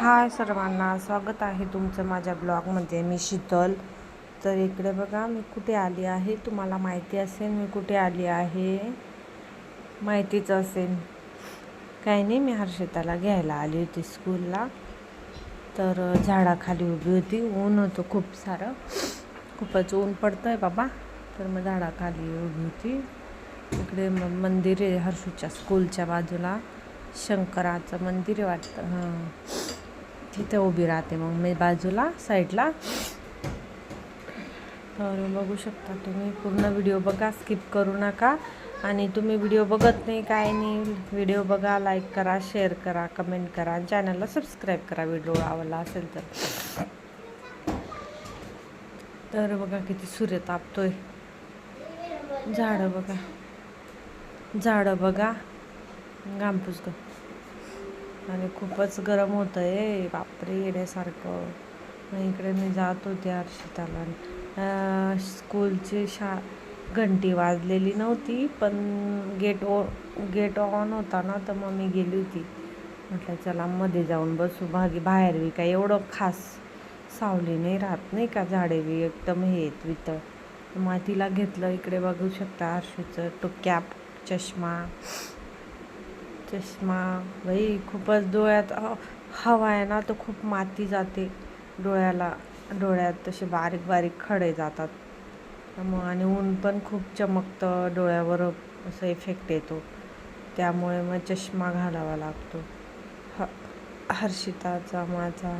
हाय सर्वांना, स्वागत आहे तुमचं माझ्या ब्लॉगमध्ये. मी शीतल. तर इकडे बघा मी कुठे आली आहे. तुम्हाला माहिती असेल मी कुठे आली आहे, माहितीच असेल. काही नाही, मी हर्षिताला घ्यायला आली होती स्कूलला. तर झाडाखाली उभी होती. ऊन होतं खूप सारं, खूपच ऊन पडतं आहे बाबा. तर मग झाडाखाली उभी होती. इकडे मंदिर आहे हर्षूच्या स्कूलच्या बाजूला, शंकराचं मंदिर आहे वाटतं. हां, तिथे उभी राहते मग मी बाजूला साईडला. तर बघू शकता तुम्ही. पूर्ण व्हिडिओ बघा, स्किप करू नका. आणि तुम्ही व्हिडिओ बघत नाही काय नाही, व्हिडिओ बघा, लाईक करा, शेअर करा, कमेंट करा आणि चॅनलला सबस्क्राईब करा व्हिडिओ आवडला असेल तर. तर बघा किती सूर्य तापतोय. झाडं बघा, झाडं बघा, घामपूस ग. आणि खूपच गरम होतं आहे बापरे, येण्यासारखं. इकडे मी जात होते हर्षिताला. स्कूलची घंटी वाजलेली नव्हती, पण गेट ऑन होता ना, तर मग मी गेली होती. म्हटलं चला मध्ये जाऊन बसू. बाहेर बी काय एवढं खास सावली नाही राहत नाही का, झाडे बी एकदम हे आहेत वितळ. मग तिला घेतलं. इकडे बघू शकता हर्षूचं तो कॅप, चष्मा बाई. खूपच डोळ्यात हवा आहे ना, तर खूप माती जाते डोळ्यात तसे बारीक बारीक खडे जातात. मग आणि ऊन पण खूप चमकतं डोळ्यावर, असं इफेक्ट येतो. त्यामुळे मग चष्मा घालावा लागतो हर्षिताचा माझा.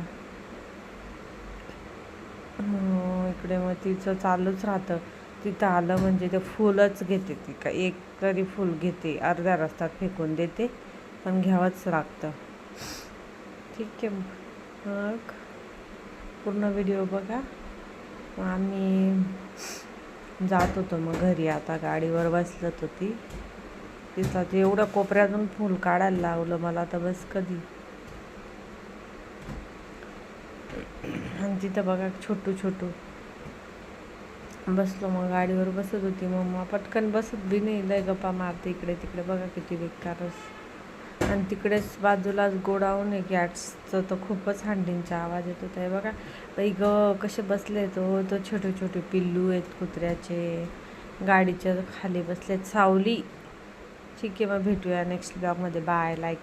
इकडे मग तिचं चालूच राहतं. तिथं आलं म्हणजे ते फुलच घेते ती. का एक तरी फुल घेते, अर्ध्या रस्त्यात फेकून देते, पण घ्यावंच लागतं. ठीक आहे, मग पूर्ण व्हिडिओ बघा. मग आम्ही जात होतो मग घरी. आता गाडीवर बसलत होती. तिथं ते एवढं कोपऱ्यातून फुल काढायला लावलं मला, तर बस कधी. आणि तिथं बघा छोटू बसलो. मग गाडीवर बसत होती मम्मा, पटकन बसत बी नाही, लय गप्पा मारते इकडे तिकडे. बघा किती बेकारच. आणि तिकडेच बाजूलाच गोडाऊन आहे गॅसचं, तर खूपच हंडींचा आवाज येत होता. आहे बघा बाई ग कसे बसले तो छोटे पिल्लू आहेत कुत्र्याचे, गाडीच्या खाली बसलेत, सावली. ठीक आहे, मग भेटूया नेक्स्ट ब्लॉगमध्ये. बाय. लाईक